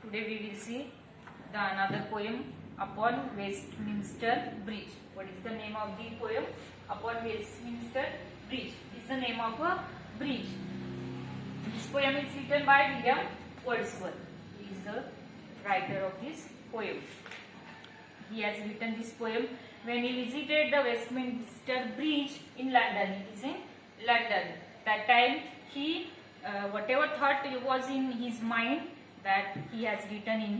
Today we will see the another poem upon Westminster Bridge. What is the name of the poem? Upon Westminster Bridge is the name of a bridge. This poem is written by William Wordsworth. He is the writer of this poem. He has written this poem when he visited the Westminster Bridge in London. It is in London. That time he whatever thought was in his mind, that he has written in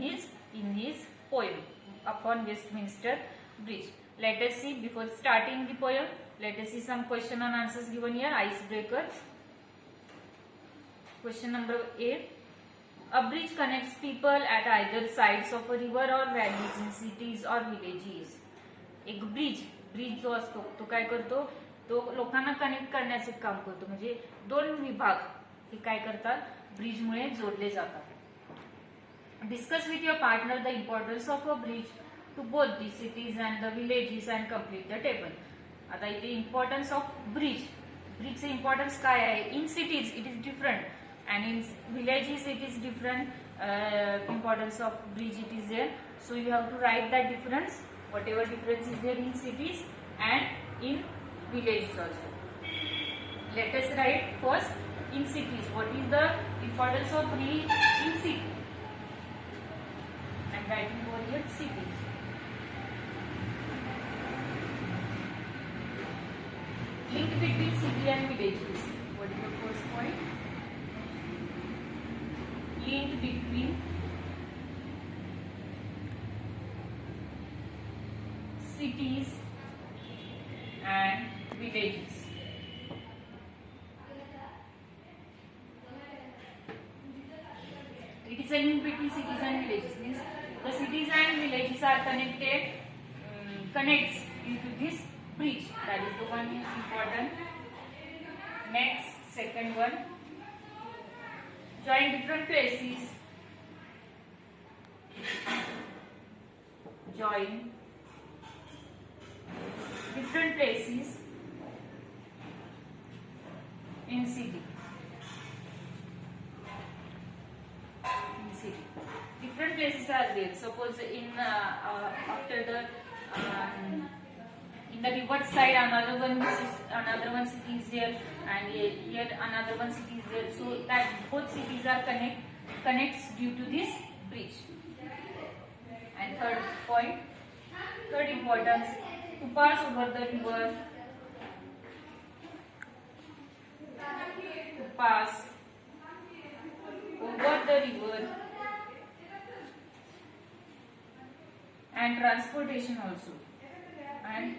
his poem upon Westminster Bridge. Let us see, before starting the poem, let us see some question and answers given here. Icebreakers. Question number A. A bridge connects people at either sides of a river or valleys in cities or villages. एक bridge जो असतो तो काय करतो, तो लोकांना connect करण्याचे काम करतो. म्हणजे दोन विभाग हे काय करतात, ब्रिज मुळे जोडले जातात. Discuss with your partner the importance of a bridge to both the cities and the villages and complete the table. आता इथे importance of bridge चे importance काय आहे? In cities it is different and in villages it is different. Importance of bridge it is there, so you have to write that difference, whatever difference is there in cities and in villages also. Let us write first in cities. What is the importance of bridge in city? I am writing over here cities. Link between city and villages. What is the first point? Link between cities and villages. It is a link between cities and villages. Means the cities and villages are connects into this bridge. That is the one important. Next, second one. Join different places. Join different places in city. Different places are there. Suppose in after the in the river side another one city is there, and here another one city is there. So that both cities are connects due to this bridge. And third point, third importance, to pass over the river. To pass over the river. And transportation also. And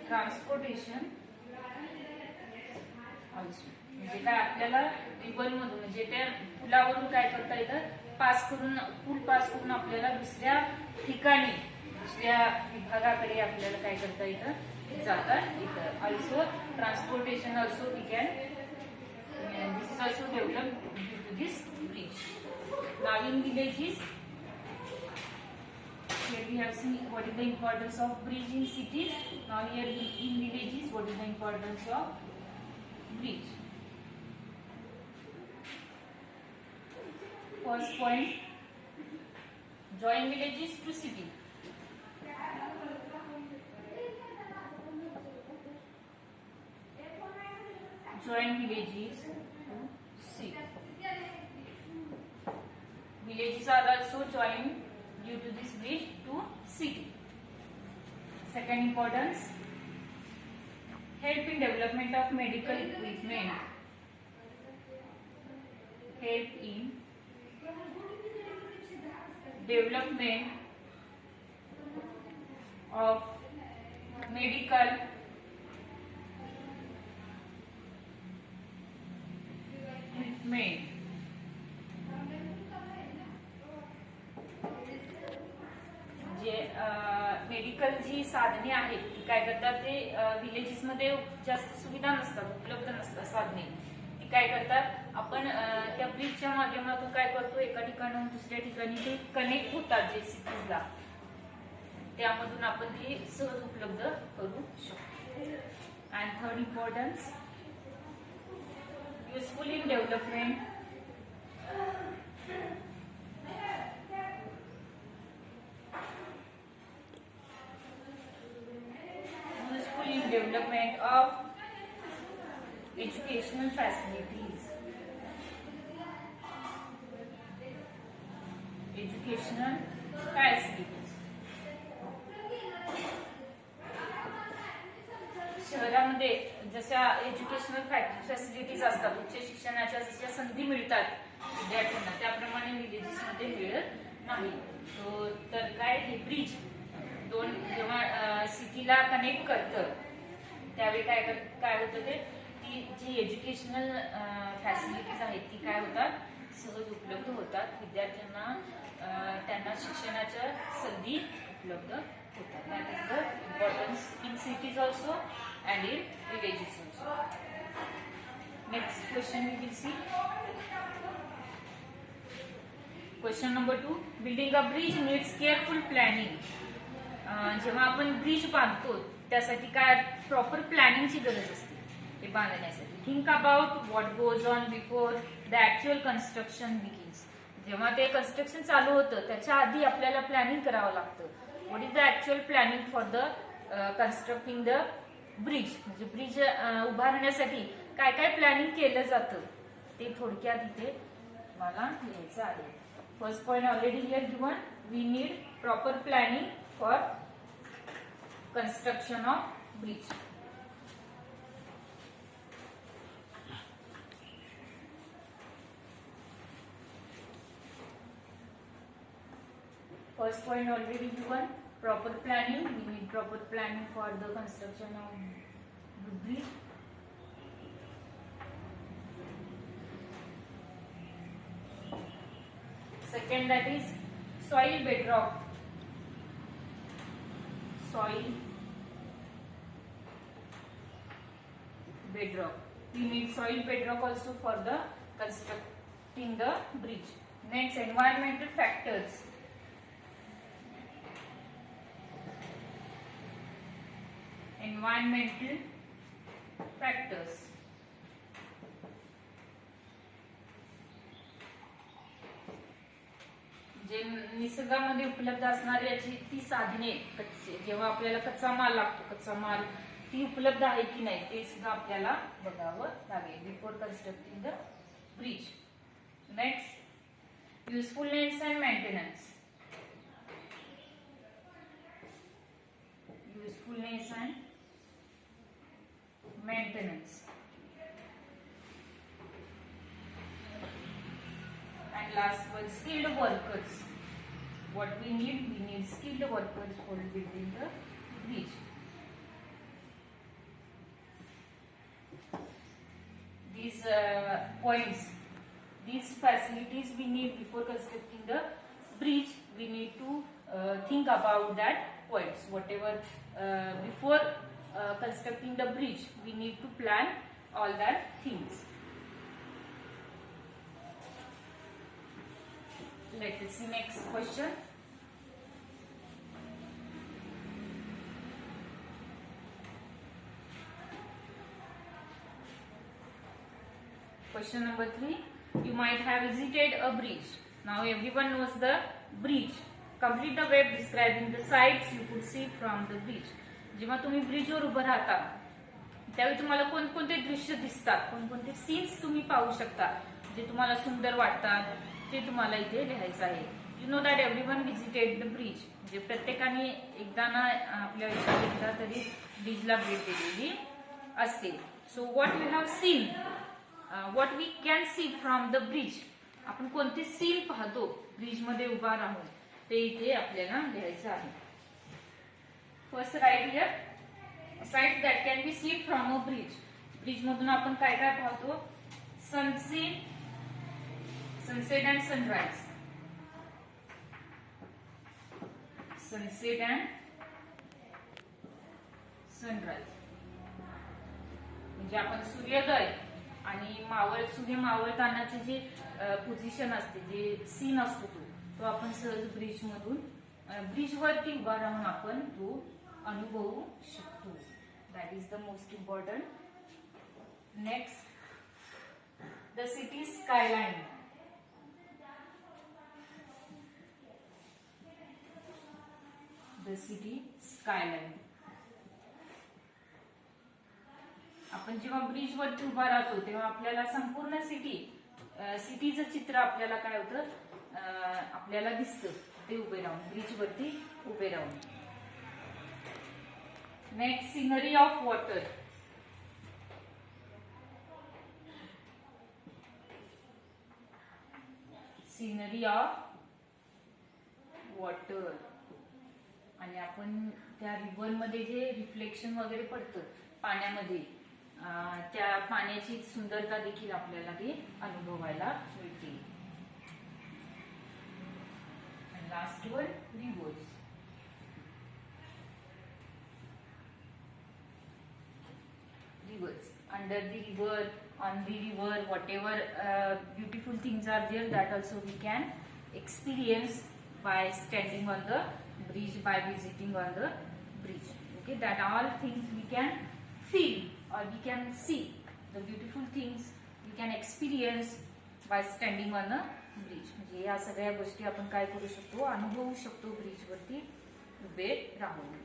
transportation also. म्हणजे काय आपल्याला river मधून म्हणजे त्या पुलावरून काय करता येतं, पूल पास करून आपल्याला दुसऱ्या ठिकाणी दुसऱ्या विभागाकडे आपल्याला काय करता येतं, जाता येतं. Also transportation also we can. This is also developed due to this bridge. Now in villages, here we have seen what is the importance of bridge in cities. Now here in villages, what is the importance of bridge? First point, join villages to city. Join villages to city. Villages are also joined due to this bridge to city. Second importance, help in development of medical equipment. Help in development of medical equipment. Medical जी साधने आहेत ती काय करतात, ते villages मध्ये जास्त सुविधा नसतात, उपलब्ध नसतात साधने. ती काय करतात, आपण त्या ब्रिजच्या माध्यमातून काय करतो, एका ठिकाणाहून दुसऱ्या ठिकाणी ते कनेक्ट होतात जे सिटीजला, त्यामधून आपण ते सहज उपलब्ध करू शकतो. And third importance, useful in development, useful in development of educational facilities, educational facilities. शहरामध्ये जशा एज्युकेशनल फॅसिलिटीज असतात, उच्च शिक्षणाच्या जशा संधी मिळतात विद्यार्थ्यांना, त्याप्रमाणे विलेजेसमध्ये मिळत नाही. तर काय, हे ब्रिज दोन जेव्हा सिटीला कनेक्ट करतं त्यावेळी काय होतं ते, ती जी एज्युकेशनल फॅसिलिटीज आहेत ती काय होतात, सहज उपलब्ध होतात विद्यार्थ्यांना. त्यांना शिक्षणाच्या संधी उपलब्ध होतात. That is the importance in cities also and in villages also. Next question we will see. Question number 2. Building a bridge needs careful planning. जेव्हा आपण ब्रिज बांधतो त्यासाठी काय प्रॉपर प्लॅनिंगची गरज असते ते बांधण्यासाठी. Think about what goes on before the actual construction begins. जेव्हा ते कन्स्ट्रक्शन चालू होतं त्याच्या आधी आपल्याला प्लॅनिंग करावं लागतं. What is the actual planning for the constructing the bridge. म्हणजे ब्रिज उभारण्यासाठी काय काय प्लॅनिंग केलं जातं ते थोडक्यात इथे मला लिहायचं आहे. First point already here given. We need proper planning for construction of bridge. First point already given, proper planning. We need proper planning for the construction of the bridge. Second, that is soil bedrock. Soil bedrock. We need soil bedrock also for the constructing the bridge. Next, environmental factors. Environmental factors. जे निसर्गामध्ये उपलब्ध असणारी याची ती साधने, जेव्हा आपल्याला कच्चा माल लागतो, कच्चा माल ती उपलब्ध आहे की नाही ते सुद्धा आपल्याला बघावं लागेल before constructing the bridge. Next, usefulness and maintenance. Usefulness and maintenance. And last one, skilled workers. What we need skilled workers for building the bridge. These points, these facilities we need before constructing the bridge. We need to think about that points. Whatever before constructing the bridge, we need to plan all that things. Let us see next question. Question number 3. You might have visited a bridge. Now everyone knows the bridge. Complete the web describing the sights you could see from the bridge. जेव्हा तुम्ही ब्रिजवर उभं राहता त्यावेळी तुम्हाला कोणकोणते दृश्य दिसतात, कोणकोणते सीन्स तुम्ही पाहू शकता जे तुम्हाला सुंदर वाटतात ते तुम्हाला इथे लिहायचं आहे. You know that everyone visited the bridge. म्हणजे प्रत्येकाने एकदा ना आपल्या आयुष्यात एकदा तरी ब्रिजला भेट दिलेली असते. So what we have seen, what we can see from the bridge. आपण कोणते सीन पाहतो ब्रिजमध्ये उभा राहून ते इथे आपल्याला लिहायचं आहे. First right here, sights that can be seen from a bridge. Bridge मधून आपण काय काय पाहतो, sunset and sunrise. Sunset and sunrise म्हणजे आपण सूर्योदय आणि सूर्य मावळतानाची जी पोझिशन असते, जे सीन असतो तो आपण सहज ब्रिज मधून ब्रिजवरती उभा राहून आपण तो अनुभवू शकतो. That is the most important. Next, The city skyline. The city skyline. आपण जेव्हा ब्रिज वरती उभा राहतो तेव्हा आपल्याला संपूर्ण सिटीचं चित्र आपल्याला काय होतं, आपल्याला दिसतं ते उभे राहून, ब्रिज वरती उभे राहून. Next, scenery of water. Scenery of water. आणि आपण त्या रिव्हर मध्ये जे रिफ्लेक्शन वगैरे पडतं पाण्यामध्ये, त्या पाण्याची सुंदरता देखील आपल्याला ते अनुभवायला मिळते. Last one, reverse. Rivers. Under the river, on the river, whatever beautiful things are there, that also we can experience by standing on the bridge, by visiting on the bridge. Okay, that all things we can feel or we can see. The beautiful things we can experience by standing on the bridge. म्हणजे या सगळ्या गोष्टी आपण काय करू शकतो, अनुभवू शकतो ब्रिज वरती उभे राहून.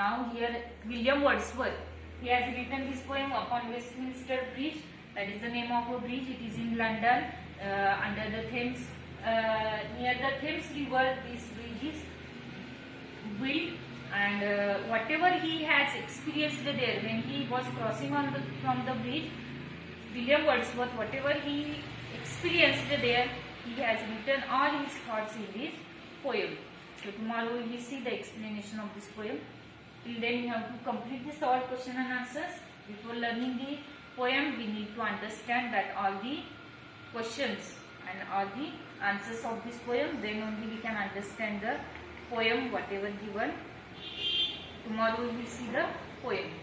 Now here William Wordsworth, he has written this poem upon Westminster Bridge. That is the name of a bridge. It is in London, under the Thames, near the Thames River. This bridge is built, and whatever he has experienced there when he was crossing from the bridge, William Wordsworth, whatever he experienced there, he has written all his thoughts in this poem. So tomorrow we will see the explanation of this poem. Till then we have to complete this all question and answers. Before learning the poem, we need to understand that all the questions and all the answers of this poem. Then only we can understand the poem whatever given. Tomorrow we will see the poem.